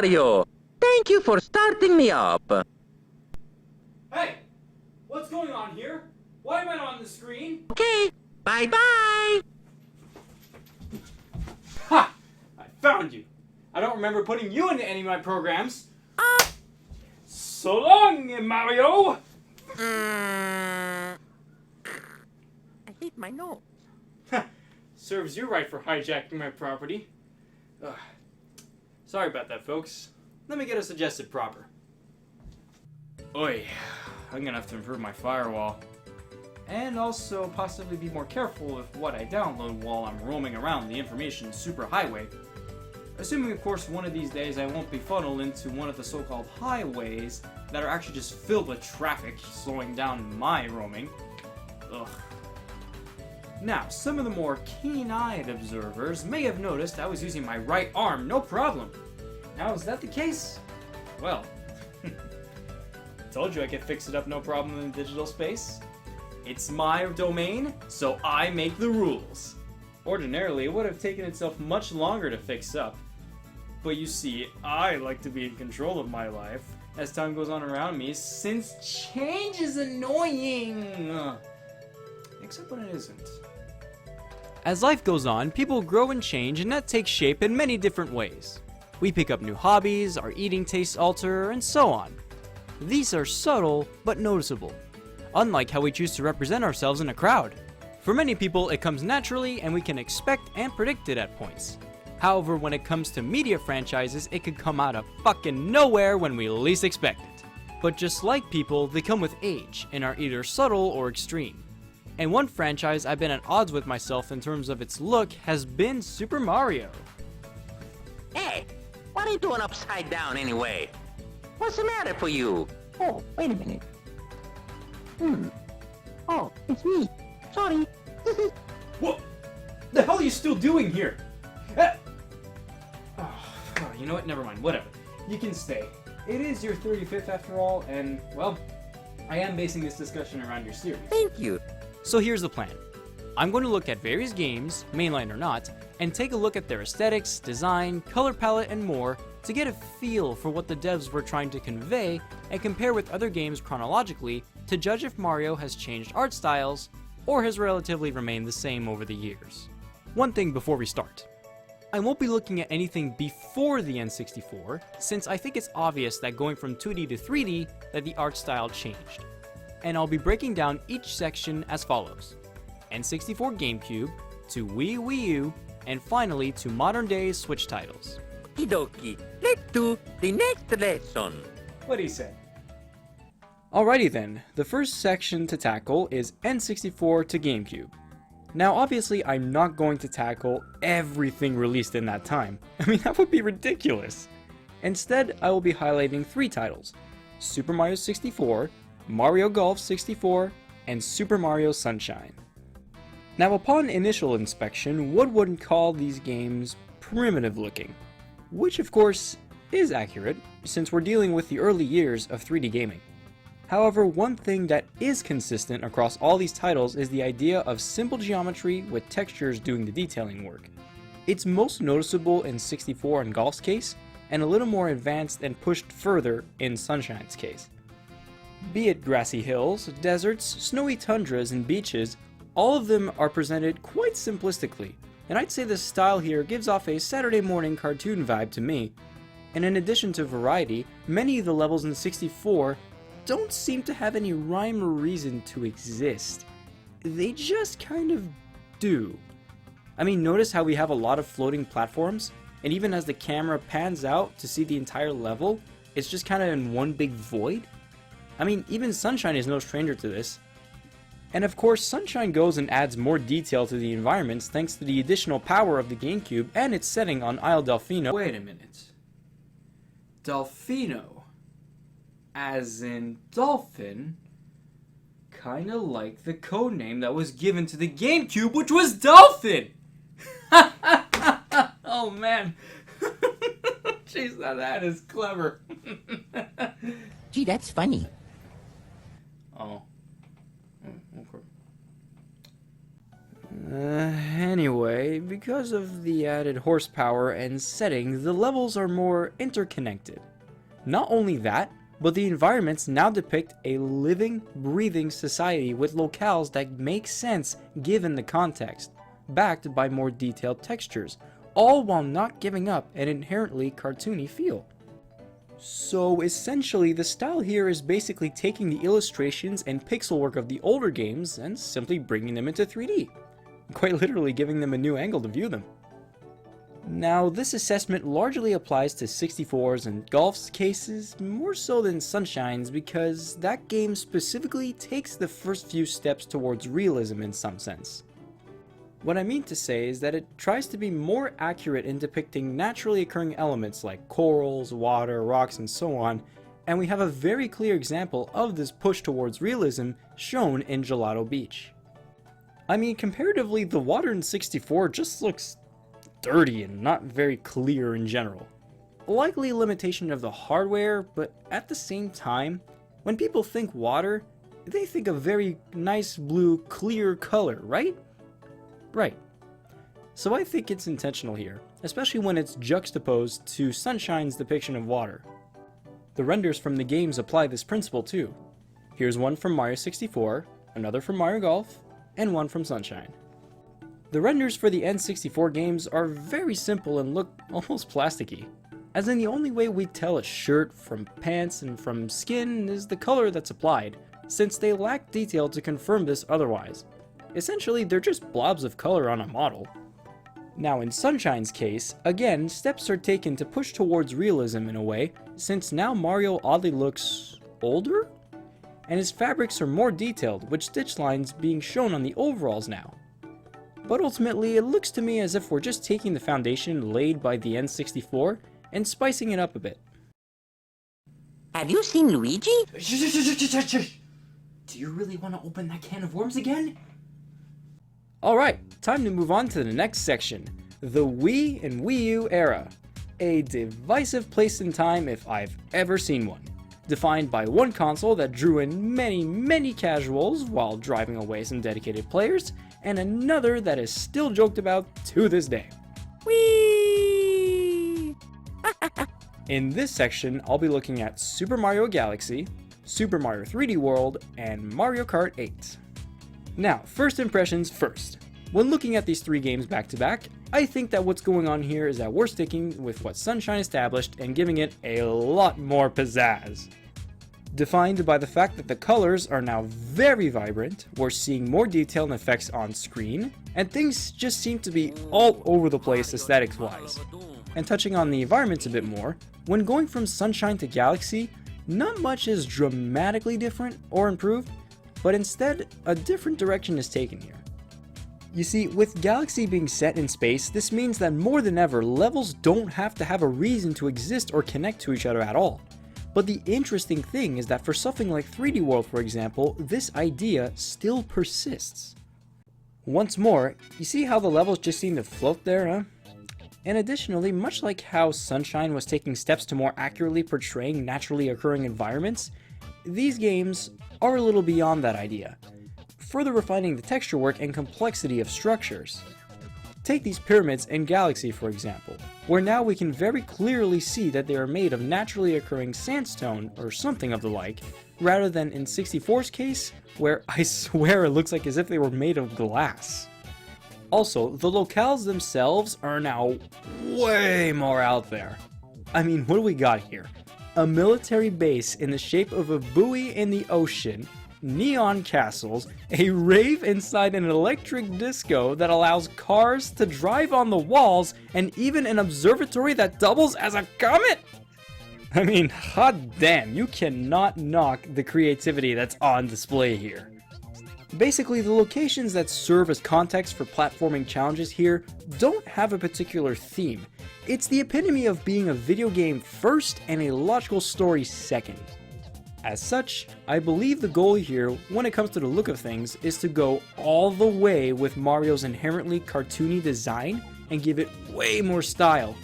Mario! Thank you for starting me up. Hey! What's going on here? Why am I not on the screen? Okay, bye-bye! Ha! I found you! I don't remember putting you into any of my programs. So long, Mario! I hate my nose. Serves you right for hijacking my property. Ugh. Sorry about that, folks. Let me get us adjusted proper. Oi, I'm gonna have to improve my firewall. And also possibly be more careful with what I download while I'm roaming around the information superhighway. Assuming, of course, one of these days I won't be funneled into one of the so-called highways that are actually just filled with traffic, slowing down my roaming. Ugh. Now, some of the more keen-eyed observers may have noticed I was using my right arm, no problem. Now, is that the case? Well, told you I could fix it up no problem in digital space. It's my domain, so I make the rules. Ordinarily, it would have taken itself much longer to fix up. But you see, I like to be in control of my life as time goes on around me, since change is annoying. Except when it isn't. As life goes on, people grow and change, and that takes shape in many different ways. We pick up new hobbies, our eating tastes alter, and so on. These are subtle, but noticeable. Unlike how we choose to represent ourselves in a crowd. For many people, it comes naturally, and we can expect and predict it at points. However, when it comes to media franchises, it could come out of fucking nowhere when we least expect it. But just like people, they come with age, and are either subtle or extreme. And one franchise I've been at odds with myself in terms of its look has been Super Mario. Hey, what are you doing upside down anyway? What's the matter for you? Oh, wait a minute. Oh, it's me. Sorry. What the hell are you still doing here? Oh, you know what? Never mind. Whatever. You can stay. It is your 35th after all, and, well, I am basing this discussion around your series. Thank you. So here's the plan. I'm going to look at various games, mainline or not, and take a look at their aesthetics, design, color palette, and more to get a feel for what the devs were trying to convey and compare with other games chronologically to judge if Mario has changed art styles or has relatively remained the same over the years. One thing before we start. I won't be looking at anything before the N64, since I think it's obvious that going from 2D to 3D that the art style changed. And I'll be breaking down each section as follows. N64 GameCube, to Wii U, and finally to modern day Switch titles. Okie dokie, let's do the next lesson. What do you say? Alrighty then, the first section to tackle is N64 to GameCube. Now obviously I'm not going to tackle everything released in that time. I mean, that would be ridiculous. Instead, I will be highlighting 3 titles: Super Mario 64, Mario Golf 64, and Super Mario Sunshine. Now upon initial inspection, one would call these games primitive looking, which of course is accurate, since we're dealing with the early years of 3D gaming. However, one thing that is consistent across all these titles is the idea of simple geometry with textures doing the detailing work. It's most noticeable in 64 and Golf's case, and a little more advanced and pushed further in Sunshine's case. Be it grassy hills, deserts, snowy tundras, and beaches, all of them are presented quite simplistically, and I'd say the style here gives off a Saturday morning cartoon vibe to me. And in addition to variety, many of the levels in 64 don't seem to have any rhyme or reason to exist. They just kind of do. I mean, notice how we have a lot of floating platforms, and even as the camera pans out to see the entire level, it's just kind of in one big void? I mean, even Sunshine is no stranger to this. And of course, Sunshine goes and adds more detail to the environments thanks to the additional power of the GameCube and its setting on Isle Delfino. Wait a minute. Delfino? As in dolphin? Kinda like the codename that was given to the GameCube, which was Dolphin! Oh man. Jeez, now that is clever. Gee, that's funny. Oh. Okay. Anyway, because of the added horsepower and setting, the levels are more interconnected. Not only that, but the environments now depict a living, breathing society with locales that make sense given the context, backed by more detailed textures, all while not giving up an inherently cartoony feel. So essentially, the style here is basically taking the illustrations and pixel work of the older games and simply bringing them into 3D. Quite literally giving them a new angle to view them. Now, this assessment largely applies to 64's and Golf's cases, more so than Sunshine's, because that game specifically takes the first few steps towards realism in some sense. What I mean to say is that it tries to be more accurate in depicting naturally occurring elements like corals, water, rocks, and so on, and we have a very clear example of this push towards realism shown in Gelato Beach. I mean, comparatively, the water in 64 just looks dirty and not very clear in general. Likely a limitation of the hardware, but at the same time, when people think water, they think a very nice blue, clear color, right? Right. So I think it's intentional here, especially when it's juxtaposed to Sunshine's depiction of water. The renders from the games apply this principle too. Here's one from Mario 64, another from Mario Golf, and one from Sunshine. The renders for the N64 games are very simple and look almost plasticky, as in the only way we tell a shirt from pants and from skin is the color that's applied, since they lack detail to confirm this otherwise. Essentially, they're just blobs of color on a model. Now in Sunshine's case, again, steps are taken to push towards realism in a way, since now Mario oddly looks older? And his fabrics are more detailed, with stitch lines being shown on the overalls now. But ultimately, it looks to me as if we're just taking the foundation laid by the N64 and spicing it up a bit. Have you seen Luigi? Do you really want to open that can of worms again? Alright, time to move on to the next section, the Wii and Wii U era. A divisive place in time if I've ever seen one. Defined by one console that drew in many casuals while driving away some dedicated players, and another that is still joked about to this day. Whee! In this section, I'll be looking at Super Mario Galaxy, Super Mario 3D World, and Mario Kart 8. Now, first impressions first. When looking at these three games back to back, I think that what's going on here is that we're sticking with what Sunshine established and giving it a lot more pizzazz. Defined by the fact that the colors are now very vibrant, we're seeing more detail and effects on screen, and things just seem to be all over the place aesthetics wise. And touching on the environments a bit more, when going from Sunshine to Galaxy, not much is dramatically different or improved, but instead a different direction is taken here. You see, with Galaxy being set in space, this means that more than ever, levels don't have to have a reason to exist or connect to each other at all. But the interesting thing is that for something like 3D World, for example, this idea still persists. Once more, you see how the levels just seem to float there, huh? And additionally, much like how Sunshine was taking steps to more accurately portraying naturally occurring environments, these games are a little beyond that idea, further refining the texture work and complexity of structures. Take these pyramids in Galaxy, for example, where now we can very clearly see that they are made of naturally occurring sandstone or something of the like, rather than in 64's case, where I swear it looks like as if they were made of glass. Also, the locales themselves are now way more out there. I mean, what do we got here? A military base in the shape of a buoy in the ocean, neon castles, a rave inside an electric disco that allows cars to drive on the walls, and even an observatory that doubles as a comet? I mean, hot damn, you cannot knock the creativity that's on display here. Basically, the locations that serve as context for platforming challenges here don't have a particular theme. It's the epitome of being a video game first and a logical story second. As such, I believe the goal here, when it comes to the look of things, is to go all the way with Mario's inherently cartoony design and give it way more style.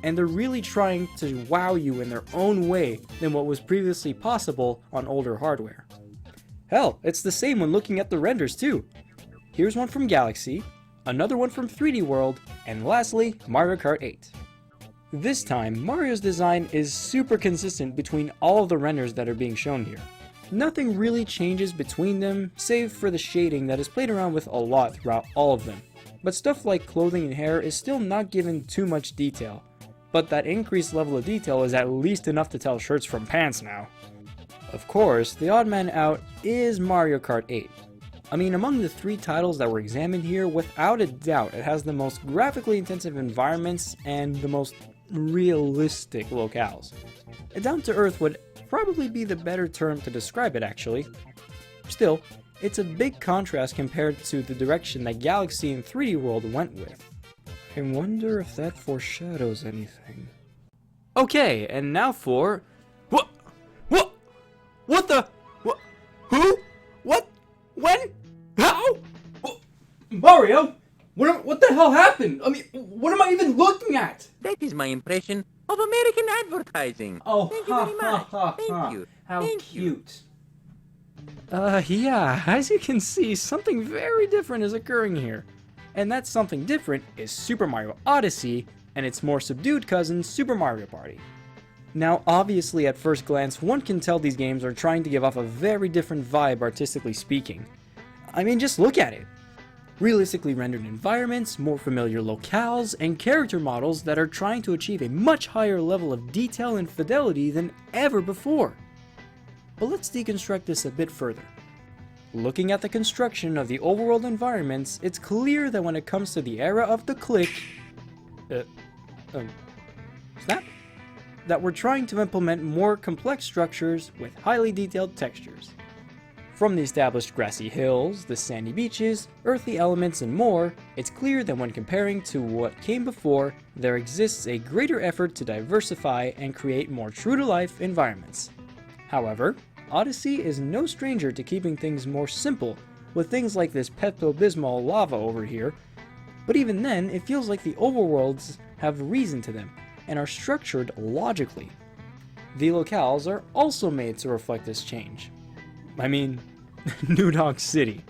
And they're really trying to wow you in their own way than what was previously possible on older hardware. Hell, it's the same when looking at the renders too. Here's one from Galaxy, another one from 3D World, and lastly, Mario Kart 8. This time, Mario's design is super consistent between all of the renders that are being shown here. Nothing really changes between them, save for the shading that is played around with a lot throughout all of them. But stuff like clothing and hair is still not given too much detail. But that increased level of detail is at least enough to tell shirts from pants now. Of course, the odd man out is Mario Kart 8. I mean, among the 3 titles that were examined here, without a doubt, it has the most graphically intensive environments and the most realistic locales. Down to earth would probably be the better term to describe it, actually. Still, it's a big contrast compared to the direction that Galaxy and 3D World went with. I wonder if that foreshadows anything. Okay, and now for... What the... What? Who? What? When? How? Mario? What the hell happened? I mean, what am I even looking at? That is my impression of American advertising. Oh, thank you very much. Thank you. How Thank you. cute. Yeah, as you can see, something very different is occurring here. And that something different is Super Mario Odyssey and its more subdued cousin, Super Mario Party. Now, obviously, at first glance, one can tell these games are trying to give off a very different vibe artistically speaking. I mean, just look at it. Realistically rendered environments, more familiar locales, and character models that are trying to achieve a much higher level of detail and fidelity than ever before. But let's deconstruct this a bit further. Looking at the construction of the overworld environments, it's clear that when it comes to the era of the click... snap? That we're trying to implement more complex structures with highly detailed textures. From the established grassy hills, the sandy beaches, earthy elements, and more, it's clear that when comparing to what came before, there exists a greater effort to diversify and create more true-to-life environments. However, Odyssey is no stranger to keeping things more simple, with things like this Pepto-Bismol lava over here, but even then, it feels like the overworlds have reason to them, and are structured logically. The locales are also made to reflect this change. I mean, New Donk City.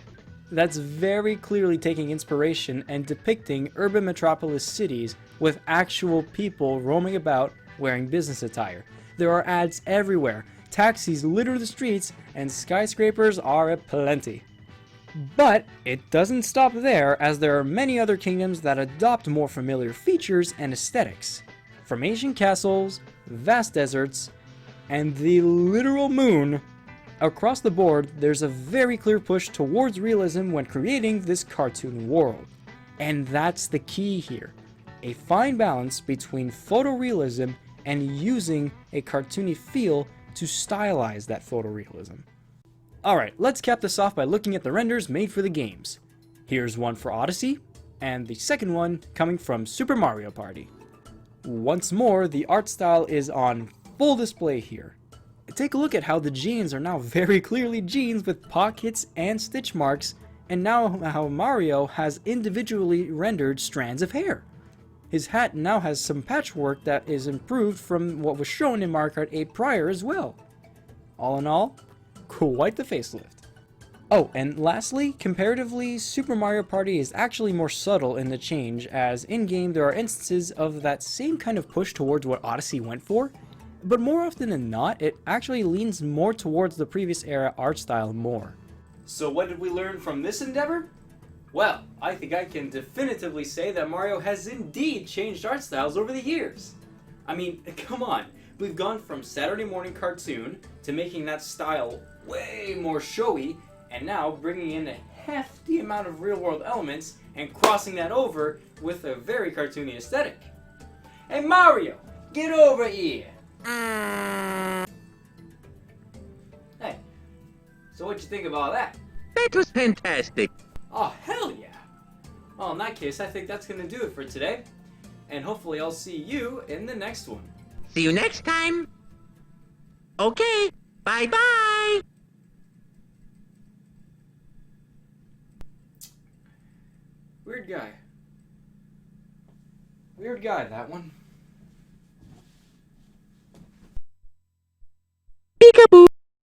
That's very clearly taking inspiration and depicting urban metropolis cities with actual people roaming about wearing business attire. There are ads everywhere, taxis litter the streets, and skyscrapers are aplenty. But it doesn't stop there, as there are many other kingdoms that adopt more familiar features and aesthetics. From ancient castles, vast deserts, and the literal moon, across the board, there's a very clear push towards realism when creating this cartoon world. And that's the key here. A fine balance between photorealism and using a cartoony feel to stylize that photorealism. Alright, let's cap this off by looking at the renders made for the games. Here's one for Odyssey, and the second one coming from Super Mario Party. Once more, the art style is on full display here. Take a look at how the jeans are now very clearly jeans with pockets and stitch marks, and now how Mario has individually rendered strands of hair. His hat now has some patchwork that is improved from what was shown in Mario Kart 8 prior as well. All in all, quite the facelift. Oh, and lastly, comparatively, Super Mario Party is actually more subtle in the change, as in-game there are instances of that same kind of push towards what Odyssey went for, but more often than not, it actually leans more towards the previous era art style more. So what did we learn from this endeavor? Well, I think I can definitively say that Mario has indeed changed art styles over the years. I mean, come on, we've gone from Saturday morning cartoon to making that style way more showy, and now bringing in a hefty amount of real-world elements and crossing that over with a very cartoony aesthetic. Hey Mario, get over here! Hey, so what'd you think of all that? That was fantastic. Oh, hell yeah! Well, in that case, I think that's gonna do it for today, and hopefully I'll see you in the next one. See you next time. Okay, bye-bye. Weird guy, that one.